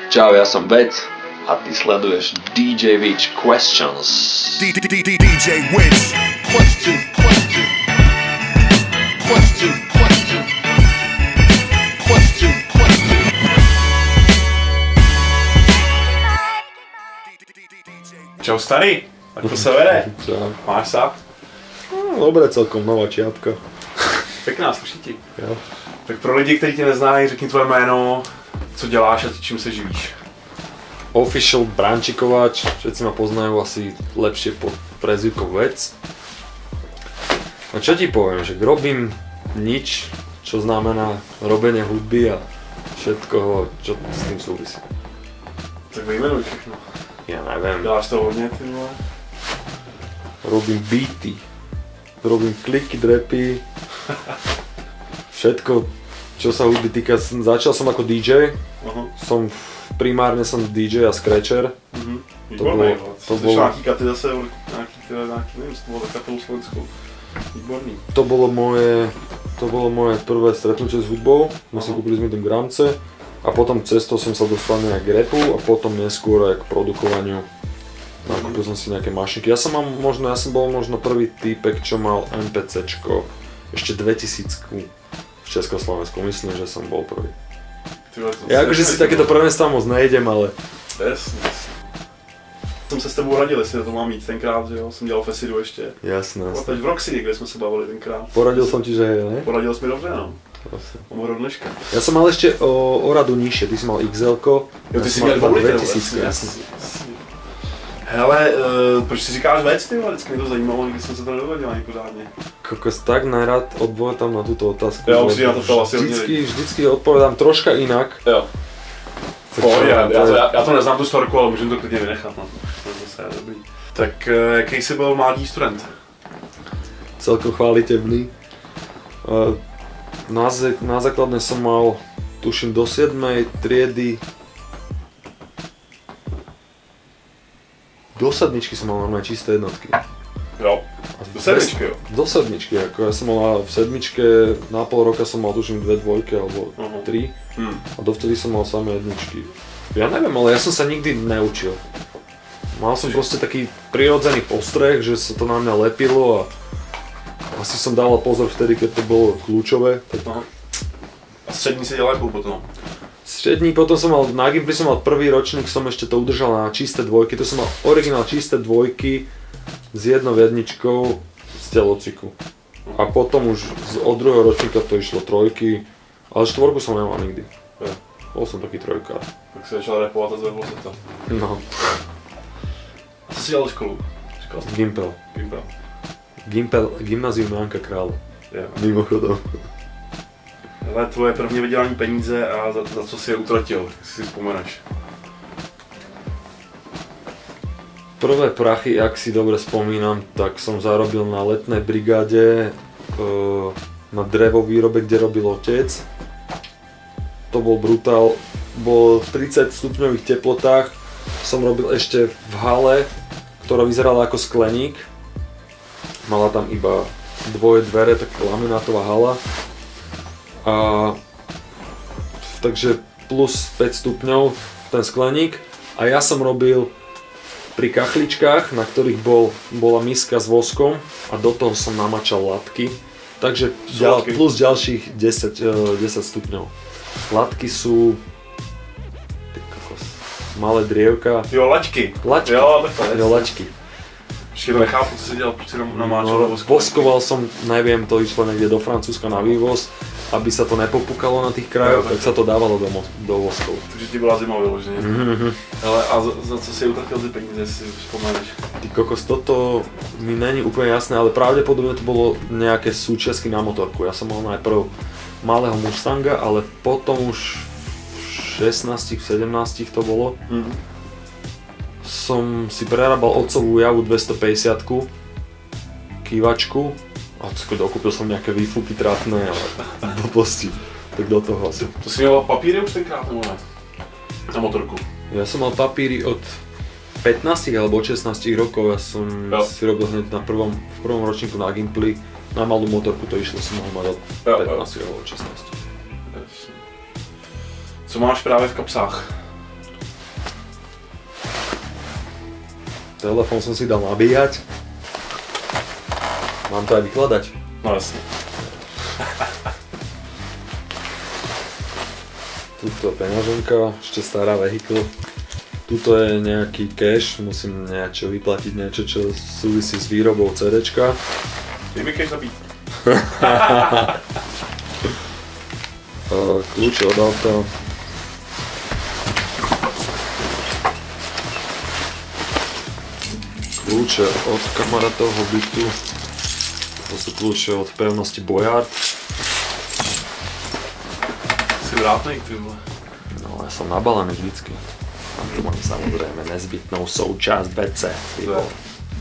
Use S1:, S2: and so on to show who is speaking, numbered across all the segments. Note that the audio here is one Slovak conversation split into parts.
S1: Čau, ja som Vec a ty sleduješ DJ Witch Questions.
S2: DJ Witch Question.
S3: Čau starý, ako sa vede?
S4: Čau.
S3: Máš sa?
S4: Dobre, celkom nová čiapka.
S3: Pěkná, sluší ti.
S4: Jo.
S3: Tak pro lidi, kteří tě neznají, řekni tvoje jméno, co děláš a čím se živíš.
S4: Official Brančikovač, všetci ma poznajú asi lepšie pod prezývkou Vec. No čo ti poviem, že robím nič, čo znamená robenie hudby a všetko, čo s tým súvisí.
S3: Tak vyjmenuj všechno.
S4: Ja neviem,
S3: Děláš to hodně, ty vole?
S4: robím beaty, robím kliky, drapy, všetko, čo sa hudby týka. Začal som ako DJ, primárne som DJ a scratcher.
S3: Výborný,
S4: to
S3: to
S4: bolo-
S3: nějaký katy zase, nějaký, nevím, z toho kapelu slovenskou. Výborný.
S4: To bolo moje prvé stretnutie s hudbou, my si kúpili sme tam Gramce a potom cestou som sa dostal nejak k rapu a potom neskôr aj k produkovaniu. Nakúpil som si nejaké mašinky. Ja som bol možno prvý týpek, čo mal MPCčko ešte 2000 v Československu, myslím, že som bol prvý. Ja akože si takéto prvenstva moc nejdem, ale...
S3: Jasně. Jsem se s tebou radil, jestli to mám mít tenkrát, že jo, jsem dělal Fesidu ještě.
S4: Jasné.
S3: A teď v Roxy, kde jsme se bavili tenkrát.
S4: Poradil som ti, že hej, ne?
S3: Poradil jsi mi dobře, no. Mám ho do dneška.
S4: Ja som mal ešte o radu nižšie, ty si mal XL-ko.
S3: Jo, ty jsi měl 2 litry,
S4: 2000, jasně.
S3: Hele, proč si říkáš Vec, ty vole, vždycky mě to zajímalo, nikdy jsem se to nedovedl ani pořádně.
S4: Kokos, tak najrad odpovedám na túto otázku.
S3: Ja už si na to ptal asi hodně lidí.
S4: Vždycky odpovedám troška inak.
S3: Jo.
S4: Tak
S3: Pohodě,
S4: čo,
S3: já to neznám tu storku, ale můžeme to klidně vynechat, no. To zase je dobrý. Tak jaký jsi byl mladý student?
S4: Celkom chválitebný. Na základnej som mal, tuším, do 7. triedy. Do sedmičky som mal normálne čisté jednotky.
S3: Jo. Do sedmičky, jo?
S4: Do sedmičky, ako ja som mal v sedmičke, na pol roka som mal tuším 2 dvojky alebo 3 a dovtedy som mal samé jedničky. Ja neviem, ale ja som sa nikdy neučil. Mal som proste taký prirodzený postreh, že sa to na mňa lepilo a asi som dával pozor vtedy, keď to bolo kľúčové. Tak...
S3: A střední si dělal jakou potom?
S4: Strední, potom som mal, na Gimply som mal prvý ročník, som ešte to udržal na čisté dvojky, to som mal originál čisté dvojky s jednou jedničkou z telociku. A potom už od druhého ročníka to išlo trojky, ale štvorku som nemal nikdy.
S3: Jo.
S4: Bol som taký trojkár.
S3: Tak si začal rapovat a zvedl se to.
S4: No.
S3: A co si dělal školu? Říkal jsi?
S4: Gimpel.
S3: Gimpel.
S4: Gymnázium Janka Krála.
S3: Jo.
S4: Mimochodom.
S3: Ale tvoje první vydělané peníze a za co si je utratil, jestli si vzpomeneš?
S4: Prvé prachy, ak si dobre spomínam, tak som zarobil na letnej brigáde na drevovýrobe, kde robil otec. To bol brutál, bol v 30 stupňových teplotách. Som robil ešte v hale, ktorá vyzerala ako skleník. Mala tam iba dvoje dvere, taká laminátová hala. Takže plus 5 stupňov ten skleník. A ja som robil pri kachličkách, na ktorých bola miska s voskom a do toho som namačal latky. Takže plus ďalších 10 stupňov. Latky sú malé drievka.
S3: Jo, laťky.
S4: Laťky.
S3: Jo, takhle.
S4: Jo, laťky.
S3: Ještě to nechápu, co si dělal, proč si namáčal vosku.
S4: Voskoval som, neviem, to išlo niekde do Francúzska na vývoz, aby sa to nepopukalo na tých krajoch, tak sa to dávalo do voskov.
S3: Takže ti byla zima vyloženě. Ale a za co si utratil ty peníze, si vzpomeneš?
S4: Ty kokos, toto mi není úplne jasné, ale pravdepodobne to bolo nejaké súčiastky na motorku. Ja som mal najprv malého Mustanga, ale potom už v 16, 17 to bolo. Som si prerábal otcovú Javu 250-ku, kývačku a dokúpil som nejaké výfuky trátne a blbosti. Tak do toho asi.
S3: To si měl papíry už tenkrát nebo ne? Na motorku?
S4: Ja som mal papíry od 15 alebo 16 rokov, ja som si robil hneď v prvom ročníku na Gimply. Na malú motorku to išlo, som mohol mať od 15 alebo 16.
S3: Co máš právě v kapsách?
S4: Telefón som si dal nabíjať. Mám to aj vykladať.
S3: No jasne.
S4: Tuto peňaženka, ešte stará vehikl. Tuto je nejaký cash, musím niečo vyplatiť, niečo čo súvisí s výrobou CDčka.
S3: Ty mi cash zabít.
S4: Kľúče od auta. Kľúče od kamarátovho bytu. To sú kľúče od pevnosti Bojard.
S3: Si vrátnej, ty vole.
S4: No, ja som nabalený vždycky. A tu mám samozrejme nezbytnou současť WC.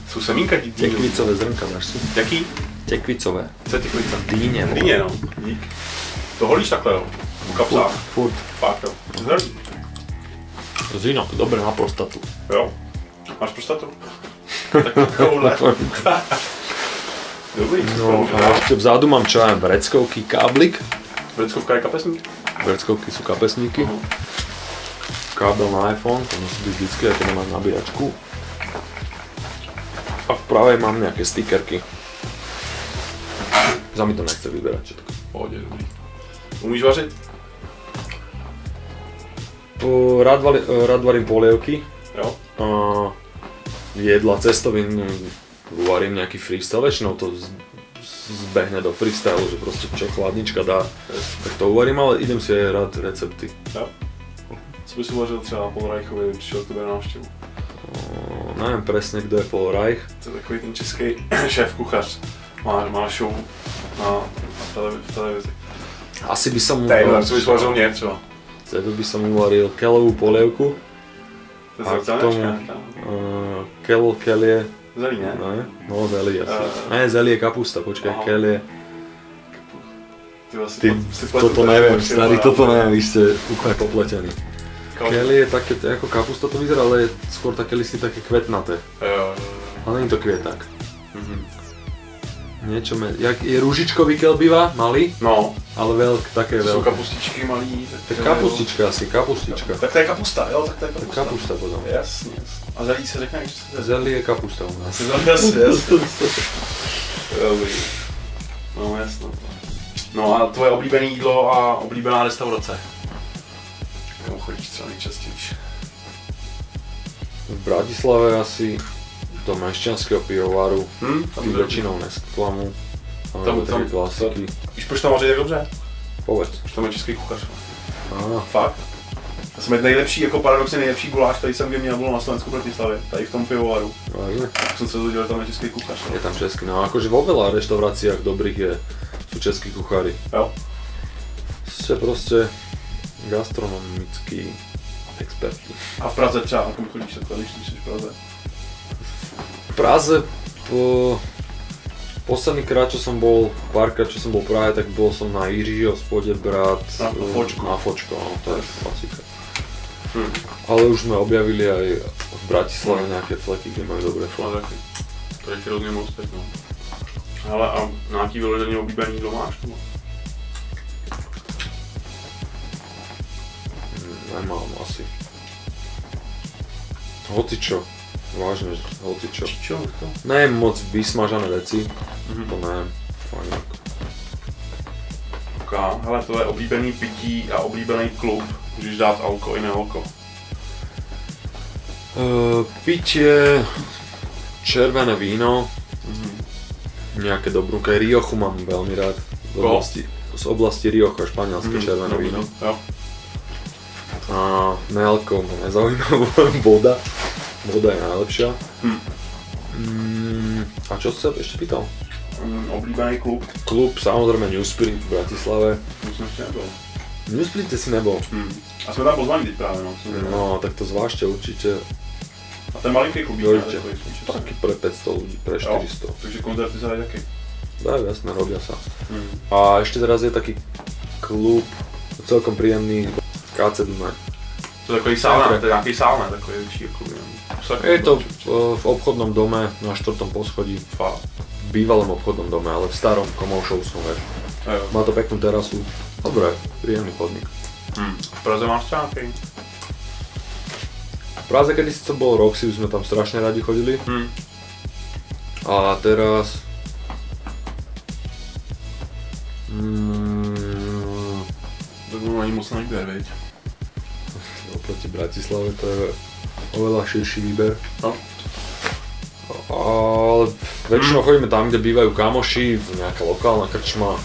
S3: Sú semínka ti?
S4: Tekvicové zrnka, dáš si?
S3: Jaký?
S4: Tekvicové.
S3: Co je tekvica?
S4: Dýne.
S3: Dýně, no. Dík. To holíš takhle, jo? V kapsách?
S4: Furt.
S3: Fakt, jo. Zhrný.
S4: Zíno, dobre na prostatu.
S3: Jo. Máš prostatu? Tak takovouhle. Dobrý.
S4: No a ešte vzadu mám čo aj vreckovky, káblik.
S3: Vreckovka je kapesník?
S4: Vreckovky sú kapesníky. Kábel na iPhone, to musí byť vždycky, aj keď nemáš nabíjačku. A v pravej mám nejaké stickerky. Za mi to nechce vyberať všetko.
S3: Pohodě, dobrý. Umíš vařit?
S4: Rád varím polievky.
S3: Jo.
S4: Jedla, cestovín, varím nejaký freestyle, väčšinou to zbehne do freestyle, že proste čo chladnička dá, tak to uvarím, ale idem si aj rád recepty.
S3: Jo. Co by si uvařil třeba na Paul Reichovi, kdyby přišel k tebe na návštěvu?
S4: Neviem presne, kto je Paul Reich.
S3: To je takový ten český šéf kuchař. Má show v televizi.
S4: Asi by som
S3: Taylor, co bys uvařil mě třeba?
S4: Cedu by som uvaril kelovú polievku.
S3: To je
S4: A k
S3: zelňačka,
S4: tomu kelie.
S3: Zelí, ne?
S4: Ne? No zelí asi. Ne, zelí je kapusta, počkaj,
S3: Aha.
S4: kelie.
S3: Ty,
S4: Toto neviem, starý, toto neviem, vy ste úplne popletení. Kelie je také, ako kapusta to vyzerá, ale je skôr také listy také kvetnaté.
S3: Jo.
S4: Ale není to kvietak. Niečo jak je rúžičkový kel býva, malý,
S3: No,
S4: ale také
S3: to jsou
S4: veľké.
S3: kapustičky malý.
S4: To je kapustička asi, kapustička.
S3: Tak to je kapusta, jo, tak to je
S4: To je
S3: kapusta.
S4: kapusta potom.
S3: Jasně. A zelí se řekne, když se
S4: Zelí je kapusta u nás.
S3: Jasně. Dobrý. No jasno. No a tvoje oblíbené jídlo a oblíbená restaurace? Kam chodíš třeba nejčastěji?
S4: V Bratislave asi do Mešťanského pivovaru, tí väčšinou nesklamu, ale také klasiky.
S3: Víš, proč tam vaří tak dobře?
S4: Povedz.
S3: Proč tam je český kuchař.
S4: Á,
S3: Fakt? Já jsem nejlepší, jako paradoxně nejlepší guláš, který jsem kdy měl, bylo na Slovensku v Bratislavě, tady v tom pivovaru.
S4: vážne?
S3: Tak jsem se dozvěděl, že tam je český kuchař.
S4: Je tam český, no akože vo veľa reštauráciách dobrých sú českí kuchári.
S3: Jo.
S4: Ste proste gastronomickí experti.
S3: A v Praze třeba, na kom chodíš takhle, když jsi v Praze?
S4: V Praze posledný krát, čo som bol, párkrát, čo som bol v Prahe, tak bol som na Jiří hospode brát
S3: Na Fočku.
S4: Na Fočko, no, to je klasika. Ale už sme objavili aj v Bratislave nejaké fleky, kde majú dobré
S3: No
S4: fleky.
S3: taky. To je hrozně moc teď, no. Hele, a nějaký vyloženě oblíbený jídlo máš? Nebo?
S4: Nemám asi. Hocičo, vážne, hocičo.
S3: Čo? To?
S4: Neviem moc vysmažané veci, to neviem. Fakt ako.
S3: Ok, hele, to je oblíbený pití a oblíbený klub. Můžeš dát alko i nealko.
S4: Pitie, červené víno, nejaké dobrúke, Riochu mám veľmi rád. Z oblasti Riocha, španielské červené víno.
S3: Jo.
S4: A nealko ma nezaujíma, voda. Voda je najlepšia. A čo si sa ešte pýtal?
S3: Oblíbený klub.
S4: Klub, samozrejme Newspirit v Bratislave.
S3: To jsem ještě nebyl.
S4: Newspirit si nebol.
S3: A jsme tam pozvaní teď právě, no.
S4: No, tak to zvážte určite.
S3: A ten malinký klub,
S4: Dojdete. Taký pre 500 ľudí, pre 400.
S3: Takže koncerty se dají taky.
S4: Dajú, jasné, robia sa. A ešte teraz je taký klub, celkom príjemný, KC Dunaj.
S3: To je takový sál, to je nějaký sál, ne? Takový větší klub.
S4: Je to v obchodnom dome na 4. poschodí. V bývalom obchodnom dome, ale v starom Komoušovskom, vieš. Má to peknú terasu. Dobre, príjemný chodník.
S3: V Praze máš třeba nějaký?
S4: Praze, keď to bol Roxy, už sme tam strašne radi chodili. A teraz...
S3: Tak ono ani moc na výber, veď?
S4: Oproti Bratislave to je oveľa širší výber.
S3: No.
S4: Ale väčšinou chodíme tam, kde bývajú kamoši, nejaká lokálna krčma,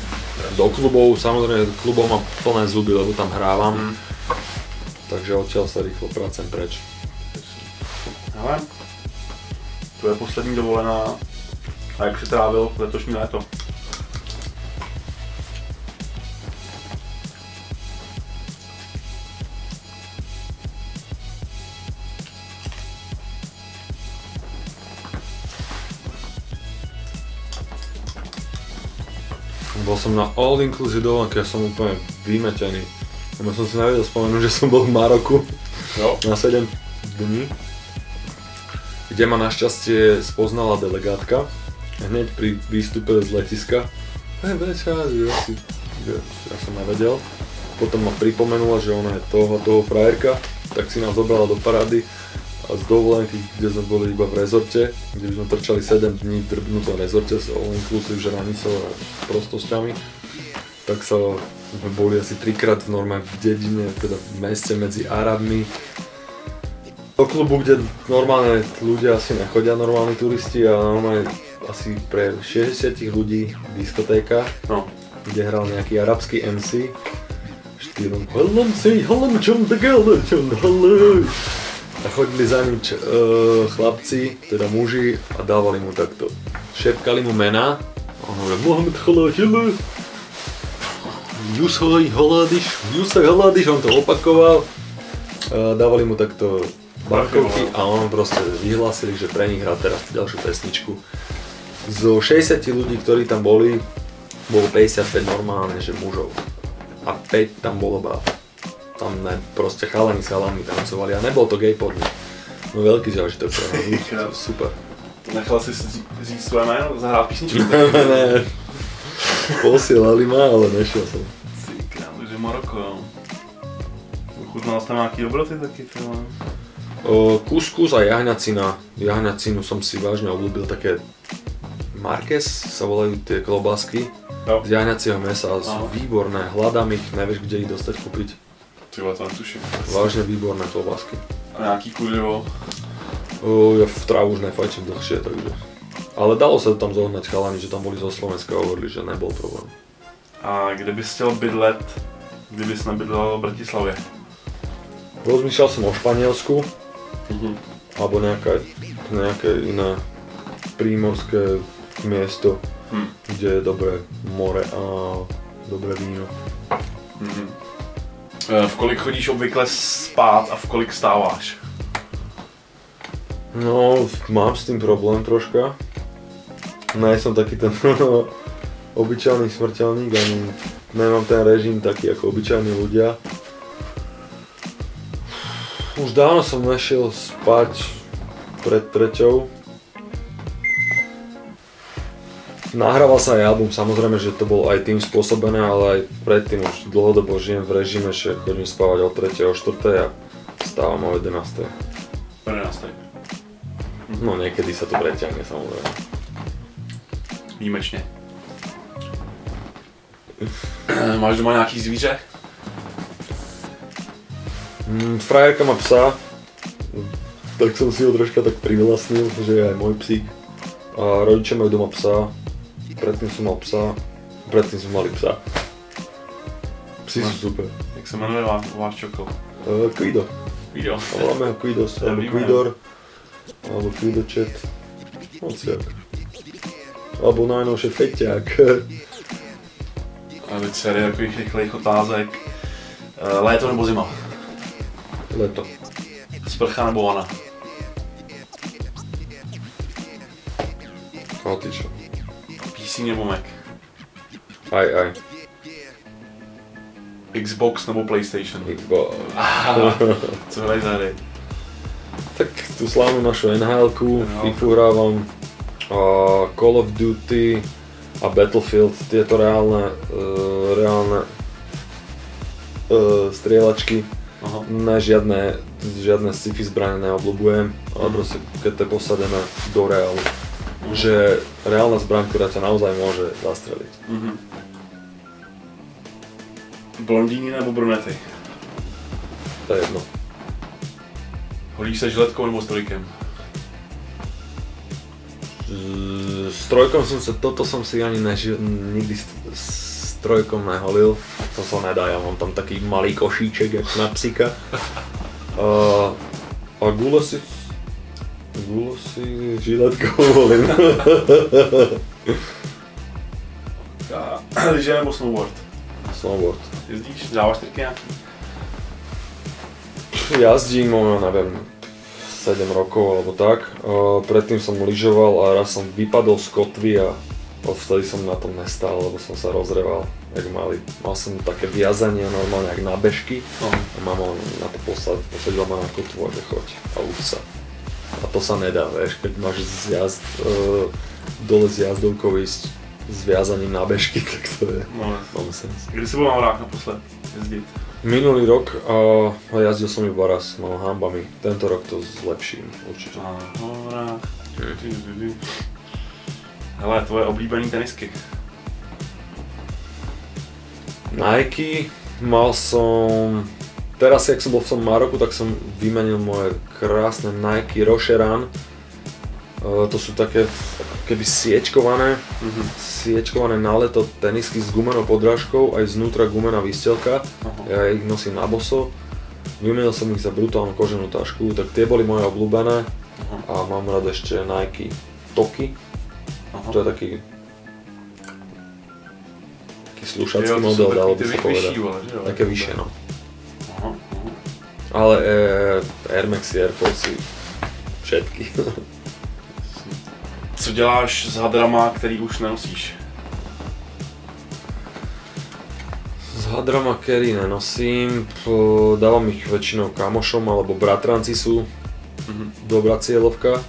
S4: do klubov, samozrejme klubov mám plné zuby, lebo tam hrávam. Takže odtiaľ sa rýchlo pracem preč.
S3: Ale tvoje poslední dovolená a jak si trávil letošní léto?
S4: Bol som na all inclusive dovolenke, ja som úplne vymetený. Ja som si nevedel spomenúť, že som bol v Maroku na 7 dní, kde ma našťastie spoznala delegátka hneď pri výstupe z letiska. Ja som nevedel. Potom ma pripomenula, že ona je toho frajerka, tak si nás zobrala do parády a z dovolenky, kde sme boli iba v rezorte, kde sme trčali 7 dní v drbnutom rezorte s all inclusive žranicou a prostosťami, tak sme boli asi 3-krát v normálne v dedine, teda v meste medzi Arabmi. Do klubu, kde normálne ľudia asi nechodia, normálni turisti, a normálne asi pre 60 ľudí diskotéka, kde hral nejaký arabský MC štýlom a chodili za ním chlapci, teda muži, a dávali mu takto. Šepkali mu mená a on hovoril Mohamed Khalil, Yusuf Haladiš, on to opakoval. Dávali mu takto bankovky a on proste vyhlásili, že pre nich hrá teraz ďalšiu pesničku. Zo 60 ľudí, ktorí tam boli, bolo 55 normálne, že mužov. A 5 tam bolo báb. Tam proste chalani s chalami tancovali a nebol to gay podnik. No veľký zážitok pre mňa, super.
S3: Nechal si říct svoje jméno, zahrát písničku?
S4: Ne. Posielali ma, ale nešiel som.
S3: Ty krámo, že Maroko, jo. Ochutnal jsi tam nějaký dobroty taky, tyhle?
S4: Kuskus a jahňacina. Jahňacinu som si vážne obľúbil, také Marques sa volajú tie klobásky. Z jahňacieho mesa, výborné, hľadám ich, nevieš kde ich dostať kúpiť.
S3: Tyhle, to netuším.
S4: Vážne výborné klobásky.
S3: A nějaký kuřivo?
S4: Ja v trávu už nefajčím dlhšie, takže... Ale dalo sa tam zohnať chalani, že tam boli zo Slovenska a hovorili, že nebol problém.
S3: A kde bys chtěl bydlet, kdybys nebydlel v Bratislavě?
S4: Rozmýšľal som o Španielsku, alebo nejaké iné prímorské miesto, kde je dobré more a dobré víno.
S3: V kolik chodíš obvykle spát a v kolik vstáváš?
S4: No, mám s tým problém troška. Nie som taký ten obyčajný smrteľník, ani nemám ten režim taký ako obyčajní ľudia. Už dávno som nešiel spať pred 3:00. Nahrával sa aj album, samozrejme, že to bolo aj tým spôsobené, ale aj predtým už dlhodobo žijem v režime, že chodím spávať o 3:00, o 4:00 a vstávam o 11:00.
S3: O 11:00.
S4: No niekedy sa to preťahne, samozrejme.
S3: Výjimečně. Máš doma nějaký zvíře?
S4: Frajerka má psa, tak som si ho troška tak privlastnil, že je aj môj psík. A rodičia majú doma psa, predtým som mal psa, predtým sme mali psa. Psi sú super.
S3: Jak se jmenuje váš čokol?
S4: Quido.
S3: Quido.
S4: A voláme ho Quidos, alebo Quidor, alebo Quidočet, hociak. Alebo najnovšie Feťák.
S3: A teď série takových rychlejch otázek. Léto nebo zima?
S4: Leto.
S3: Sprcha nebo vana?
S4: Haltičo.
S3: PC nebo Mac?
S4: Aj.
S3: Xbox nebo PlayStation?
S4: Xbox.
S3: Co hraj za hry?
S4: Tak tú slávnu našu NHL-ku, FIFU hrávam, a Call of Duty a Battlefield, tieto reálne strieľačky. Ne, žiadne sci-fi zbrane neobľúbujem, ale proste keď to je posadené do reálu. Že reálna zbraň, ktorá ťa naozaj môže zastreliť.
S3: Blondýny nebo brunety?
S4: To je jedno.
S3: Holíš se žiletkou nebo strojkem?
S4: Strojkom toto som si ani nikdy strojkom neholil. To sa nedá, ja mám tam taký malý košíček, jak na psíka. A gulo si žiletkou holím.
S3: Lyže nebo snowboard?
S4: Snowboard.
S3: Jezdíš? Dáváš trky nějaký?
S4: Jazdím, neviem, 7 rokov alebo tak. Predtým som lyžoval a raz som vypadol z kotvy a odvtedy som na tom nestál, lebo som sa rozreval. Mal som také viazanie normálne jak na bežky a mama na to posadila ma na kotvu a že choď a uč sa. A to sa nedá, vieš, keď máš dole z jazdovkou ísť s viazaním na bežky, tak to je nonsens.
S3: Kdy si bol na horách naposled jezdit?
S4: Minulý rok jazdil som iba raz, no hanbami. Tento rok to zlepším, určite.
S3: Na horách. Hele, tvoje oblíbený tenisky.
S4: Nike, mal som... Teraz, jak som bol v tom Maroku, tak som vymenil moje krásne Nike Roche Run. To sú také keby siečkované na leto tenisky s gumenou podrážkou, aj znútra gumená výstelka. Ja ich nosím na boso. Vymenil som ich za brutálnu koženú tašku, tak tie boli moje obľúbené. A mám rád ešte Nike Toky. To je taký slušacký model, dalo by sa povedať. Také vyššie, no. Ale Air Maxi, Air Force, všetky.
S3: Co děláš s hadrama, který už nenosíš?
S4: S hadrama, ktorý nenosím, dávam ich väčšinou kamošom, alebo bratranci sú dobrá cieľovka.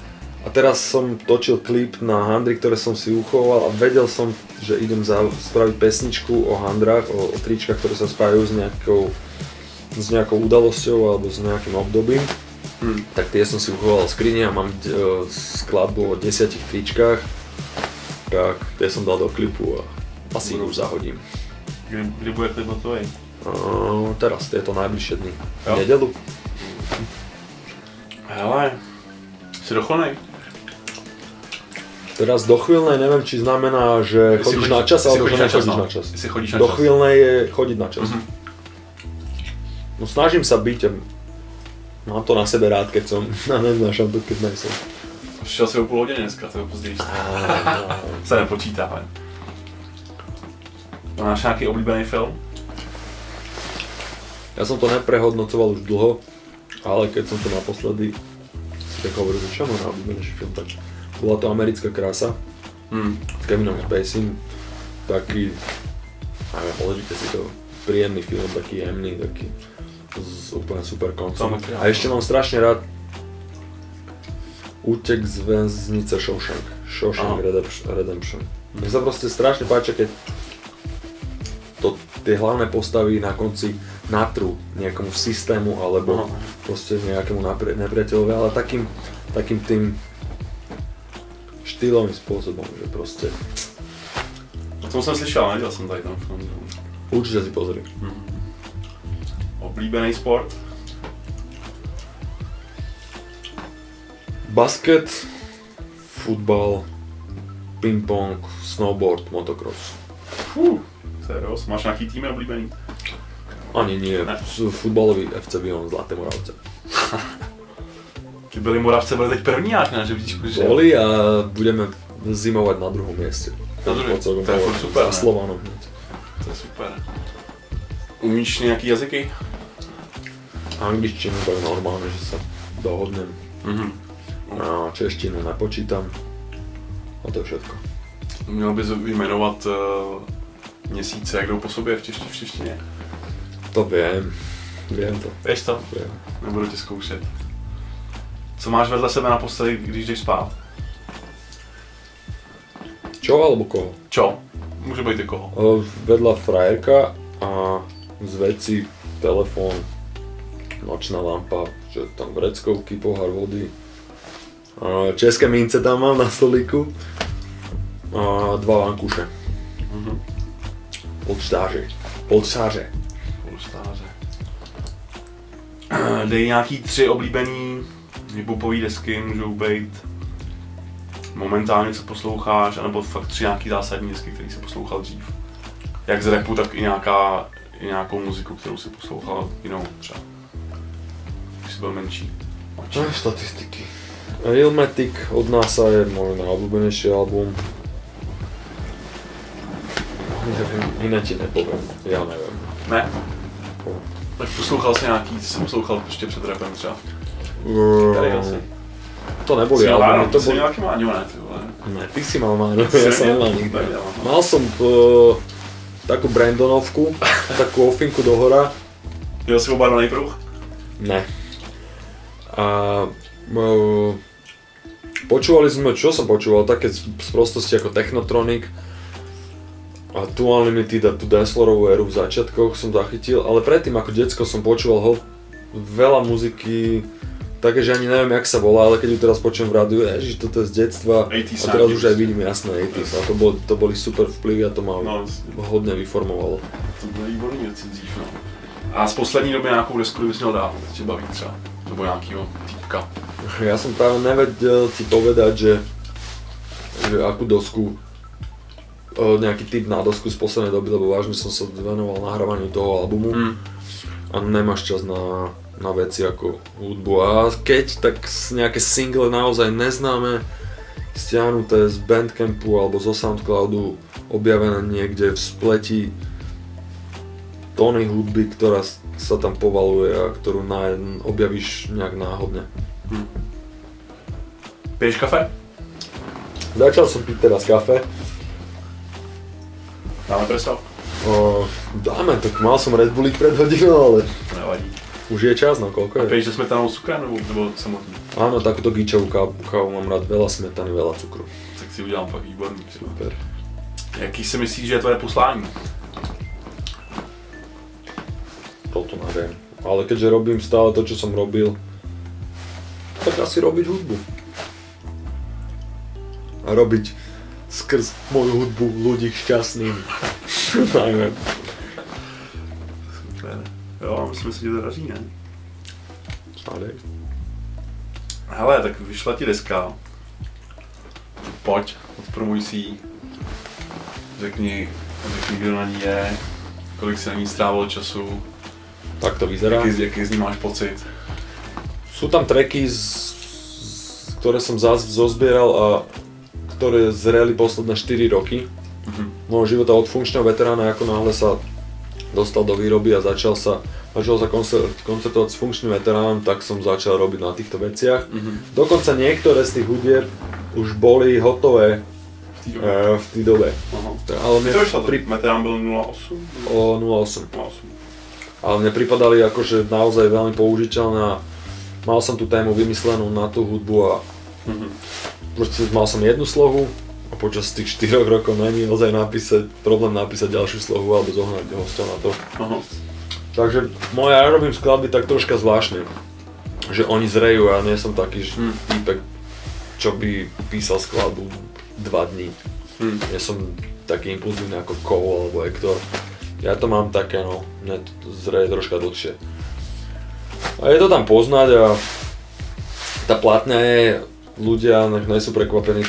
S4: A teraz som točil klip na handry, ktoré som si uchoval a vedel som, že idem spraviť pesničku o handrách, o tričkách, ktoré sa spájajú s nejakou udalosťou alebo s nejakým obdobím. Tak tie som si uchoval v skrini a mám skladbu o 10 tričkách, tak tie som dal do klipu a asi ich už zahodím.
S3: Kdy bude klip hotový?
S4: Teraz, tieto najbližšie dny. V nedeľu.
S3: Hele, si dochlenej?
S4: Teraz dochvíľnej neviem, či znamená, že chodíš na čas, alebo že nechodíš na čas. Dochvíľnej je chodiť na čas. No snažím sa byť, mám to na sebe rád, keď som, a neznášam to, keď nejsem.
S3: Přišel si o půl hodiny dneska, to je později. Se nepočítá, ale. Máš nějaký oblíbený film?
S4: Ja som to neprehodnocoval už dlho, ale keď som to naposledy tak hovoril, že čo mám najobľúbenejší film, tak bola to Americká krása s Kevinom Spacey, taký, neviem, pozrite si to, príjemný film, taký jemný, taký s úplne super koncom. A ešte mám strašne rád Útek z väznice Shawshank Redemption. Mne sa proste strašne páči, keď tie hlavné postavy na konci natrú nejakomu systému alebo proste nejakému nepriateľovi, ale takým tým štýlovým spôsobom, že proste...
S3: O tom jsem slyšel, nedělal jsem tady ten film.
S4: Určite si pozri.
S3: Oblíbený sport?
S4: Basket, futbal, ping-pong, snowboard, motocross.
S3: Seriós, máš nějaký tým oblíbený?
S4: Ani nie, futbalový FC Vion Zlaté Moravce.
S3: Ty byli Moravce, byli teď prvníák na žebříčku, že?
S4: Boli a budeme zimovať na druhom mieste.
S3: Na druhém, to je furt super,
S4: za Slovanom.
S3: To je super. Umíš nějaký jazyky?
S4: Angličtinu to je normálne, že sa dohodnem. A češtinu nepočítam. A to je všetko.
S3: Měl bys vyjmenovat měsíce, jak jdou po sobě v češtině?
S4: To viem to.
S3: Vieš to?
S4: Viem.
S3: Nebudu tě zkoušet. Co máš vedle sebe na posteli, když jdeš spát?
S4: Čo alebo koho?
S3: Čo? Může být i koho.
S4: Vedľa frajerka a z veci telefón, nočná lampa, že tam vreckovky, pohár vody. České mince tam mám na stolíku. A 2 vankúše. Polštáře.
S3: Polštáře. Dej nějaký 3 oblíbený hiphopové desky, můžou být momentálně, co posloucháš, anebo fakt 3 nějaký zásadní desky, který jsi poslouchal dřív. Jak z rapu, tak i nějakou muziku, kterou jsi poslouchal jinou třeba. Když jsi byl menší.
S4: Statistiky. Illmatic od NASA je môj najobľúbenejší album. Neviem, iné ti nepoviem, ja neviem.
S3: Ne? Tak poslouchal jsi nějaký, co jsi poslouchal ještě před rapem třeba? Tady asi.
S4: To neboli albumy, to
S3: boli... Ty si měl nějaký Máňo, ne, ty vole?
S4: Ne, ty si mal Máňo, ja som nemal nikdy. Mal som takú Brandonovku, takú ofinku do hora.
S3: Jel si obarvaný pruh?
S4: Ne. A počúvali sme, čo som počúval, také sprostosti ako Technotronic a tu Unlimited a tú dancefloorovú éru v začiatkoch som zachytil, ale predtým ako decko som počúval veľa muziky, také, že ani neviem, jak sa volá, ale keď ju teraz počujem v rádiu, ježiš, toto je z detstva a teraz už aj vidím jasné 80's a to boli super vplyvy a to ma hodne vyformovalo.
S3: To byly výborný věci dřív, no. A z poslední doby nějakou desku bys měl dát, co tě baví třeba, nebo nějakýho týpka?
S4: Ja som práve nevedel ti povedať, že akú dosku, nejaký typ na dosku z poslednej doby, lebo vážne som sa venoval nahrávaniu toho albumu a nemáš čas na veci ako hudbu. A keď, tak nejaké single naozaj neznáme, stiahnuté z Bandcampu alebo zo Soundcloudu, objavené niekde v spleti tóny hudby, ktorá sa tam povaluje a ktorú objavíš nejak náhodne.
S3: Piješ kafe?
S4: Začal som piť teraz kafe.
S3: Dáme prestav?
S4: Dáme, tak mal som Red Bullik pred hodinou, ale
S3: nevadí.
S4: Už je čas, no koľko je?
S3: A piješ smetanou s cukrem nebo samotný?
S4: Áno, takúto gíčovú kávu mám rád, veľa smetany, veľa cukru.
S3: Tak si udělám pak výborný.
S4: Super.
S3: Jaký si myslíš, že je tvoje poslání?
S4: Toto neviem, ale keďže robím stále to, čo som robil, tak asi robiť hudbu. A robiť skrz moju hudbu ľudí šťastným. Neviem.
S3: Super. Jo, myslím si, že to daří, ne?
S4: Snadej.
S3: Hele, tak vyšla ti deska. Pojď, odpromuj si ji. Řekni, kdo na ní je, kolik si na ní strávil času.
S4: Tak to vyzerá.
S3: Jaký z ní máš pocit?
S4: Sú tam tracky, ktoré som zozbieral a ktoré zreli posledné 4 roky. Môjho života od funkčného veterána, ako náhle sa dostal do výroby a začal sa koncertovať s funkčným veteránom, tak som začal robiť na týchto veciach. Dokonca niektoré z tých hudieb už boli hotové v té dobe.
S3: Ale mne veterán byl 08?
S4: O 08. Ale mne pripadali akože naozaj veľmi použiteľné a mal som tú tému vymyslenú na tú hudbu a proste mal som jednu slohu a počas tých 4 rokov není ozaj problém napísať ďalšiu slohu alebo zohnať hostia na to. Takže ja robím skladby tak troška zvláštne, že oni zrejú a nie som taký týpek, čo by písal skladbu 2 dní. Nie som taký impulzívny ako Cole alebo Hector. Ja to mám také, no, mne to zreje troška dlhšie. A je to tam poznať a tá platňa je, ľudia nech nie sú prekvapení,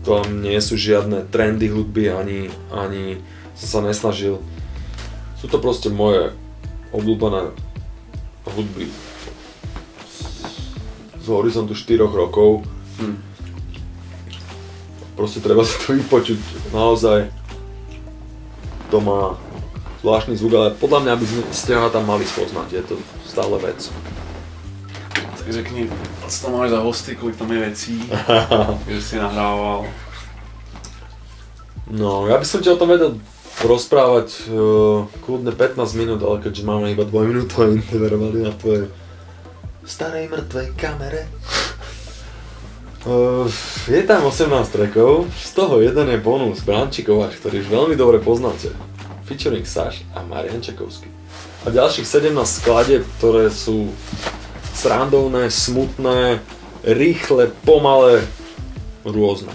S4: tam nie sú žiadne trendy hudby, ani som sa nesnažil. Sú to proste moje obľúbené hudby z horizontu 4 rokov. Proste treba si to vypočuť, naozaj to má zvláštny zvuk, ale podľa mňa by ste ho tam mali spoznať, je to stále vec.
S3: Tak řekni, co tam máš za hosty, kolik tam je vecí, kde si nahrával?
S4: No, ja by som ti o tom vedel rozprávať kľudne 15 minút, ale keďže máme iba 2 minútové intervaly na tvojej starej mŕtvej kamere. Je tam 18 trackov, z toho jeden je bonus Brančíkovač, ktorý už veľmi dobre poznáte. Featuring Saš a Marian Čakovský. A ďalších 17 skladieb, ktoré sú srandovné, smutné, rýchle, pomalé, rôzne.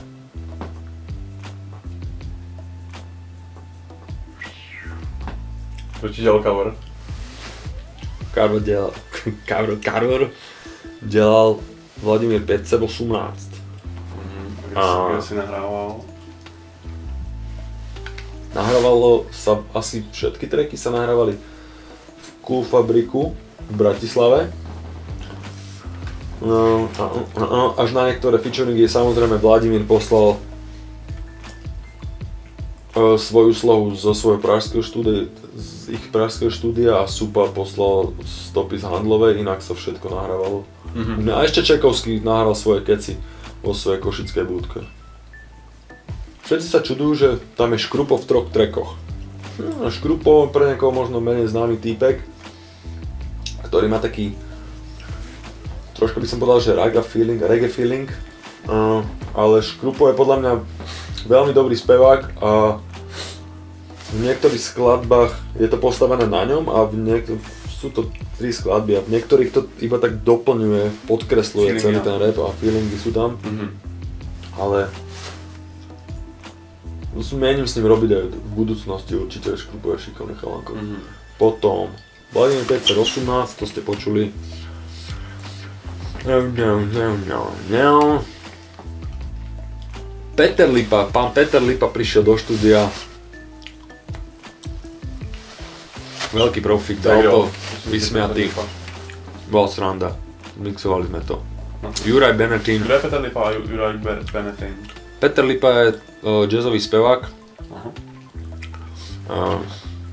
S3: Kto ti dělal cover?
S4: Cover dělal Vladimír 518.
S3: Kde si nahrával?
S4: Nahrávalo sa, asi všetky tracky sa nahrávali v Cool Fabriku v Bratislave. Až na niektoré featuringy samozrejme Vladimír poslal svoju slohu zo svojho pražského štúdia, z ich pražského štúdia a Supa poslal stopy z Handlovej, inak sa všetko nahrávalo. A ešte Čekovský nahral svoje keci vo svojej košickej budke. Všetci sa čudujú, že tam je Škrupo v 3 trackoch. Škrupo, pre niekoho možno menej známy týpek, ktorý má taký, trošku by som povedal, že reggae feeling, ale Škrupo je podľa mňa veľmi dobrý spevák a v niektorých skladbách je to postavené na ňom a sú to 3 skladby a v niektorých to iba tak doplňuje, podkresluje celý ten rap a feelingy sú tam. Ale mienim s ním robiť aj v budúcnosti, určite Škrupo je šikovný chalanko. Potom Vladimír 518, to ste počuli. Pán Peter Lipa prišiel do štúdia. Veľký profík, dal to vysmiatý. Bol sranda, mixovali sme to. Juraj Benetín.
S3: Kdo je Peter Lipa a Juraj Benetín?
S4: Peter Lipa je jazzový spevák.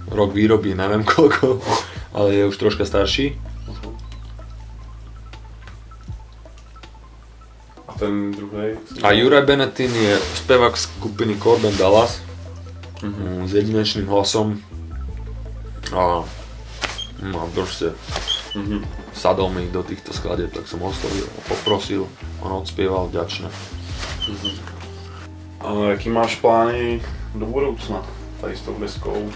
S4: Rok výroby neviem koľko, ale je už troška starší.
S3: A ten druhý?
S4: A Juraj Benetín je spevák skupiny Corbin Dallas s jedinečným hlasom. A proste sadol mi do týchto skladieb, tak som oslovil a poprosil, on odspieval vďačne.
S3: A jaký máš plány do budoucna tady s tou deskou,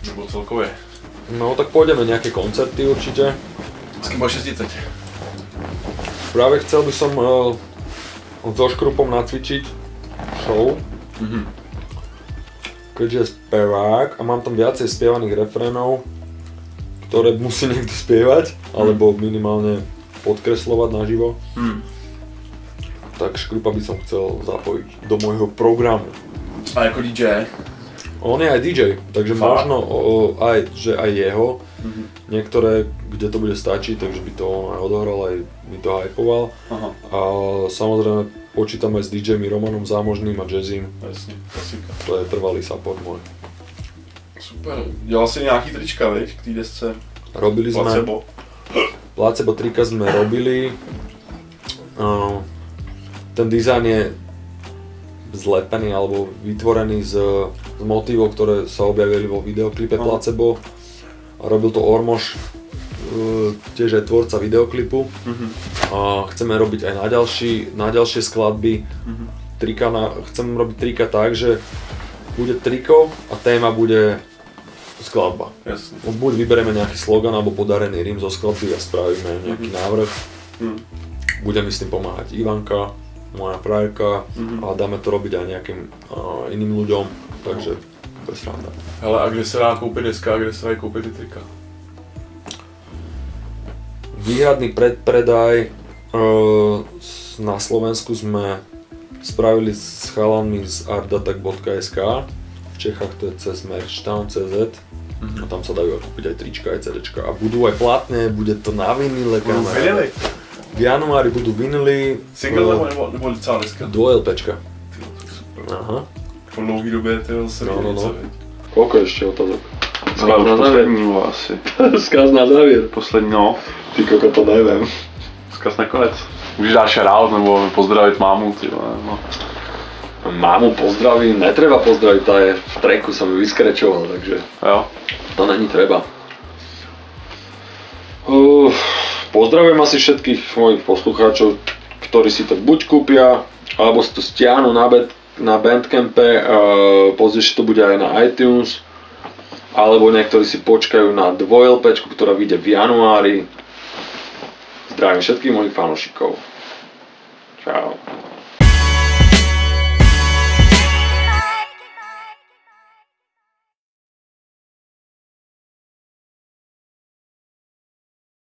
S3: nebo celkově?
S4: No tak pôjdeme nejaké koncerty určite.
S3: S kým budeš jezdit teď?
S4: Práve chcel by som so Škrupom nacvičiť show. Keďže je spevák a mám tam viacej spievaných refrénov, ktoré musí niekto spievať, alebo minimálne podkreslovať naživo. Tak Škrupa by som chcel zapojiť do môjho programu.
S3: A jako DJ?
S4: On je aj DJ, takže možno aj, že aj jeho. Niektoré, kde to bude stačiť, takže by to on aj odohral, aj mi to hypoval. A samozrejme počítam aj s DJmi Romanom Zámožným a Jazzym.
S3: Jasně, klasika.
S4: To je trvalý support môj.
S3: Super. Dělal si nějaký trička, veď, k té desce?
S4: Robili sme... Placebo trika sme robili. Ten dizajn je zlepený alebo vytvorený z motívov, ktoré sa objavili vo videoklipe Placebo. A robil to Ormoš, tiež aj tvorca videoklipu. A chceme robiť aj na ďalšie skladby. Chceme robiť trika tak, že bude triko a téma bude skladba.
S3: Jasne.
S4: Buď vyberieme nejaký slogan alebo podarený rím zo skladby a spravíme nejaký návrh. Bude mi s tým pomáhať Ivanka, moja frajerka a dáme to robiť aj nejakým iným ľuďom, takže to je sranda.
S3: Hele, a kde se dá koupit deska a kde se dají koupit ty trika?
S4: Výhradný predpredaj na Slovensku sme spravili s chalanmi z ardatak.sk. V Čechách to je cez merchtown.cz a tam sa dajú kúpiť aj trička, aj CDčka a budú aj platné, bude to na vinyle.
S3: Budú vinily?
S4: V januári budú vinily.
S3: Single nebo celá deska?
S4: 2 LPčka. Aha.
S3: Po dlouhý době to zase
S4: no. Koľko ešte otázok?
S3: Skaz na poslední asi.
S4: Skaz na závier.
S3: Poslední, no.
S4: Ty koko, to neviem.
S3: Skaz nakonec. Můžeš dát shoutout nebo pozdravit mámu, no.
S4: Mámu pozdravím, netreba pozdraviť, tá je v tracku, som ju vyskrečoval, takže
S3: jo.
S4: To není treba. Pozdravujem asi všetkých mojich poslucháčov, ktorí si to buď kúpia, alebo si to stiahnu na Bandcampe, pozdejšie to bude aj na iTunes,
S1: alebo niektorí si počkajú na 2LPčku, ktorá vyjde v januári. Zdravím všetkých mojich fanúšikov.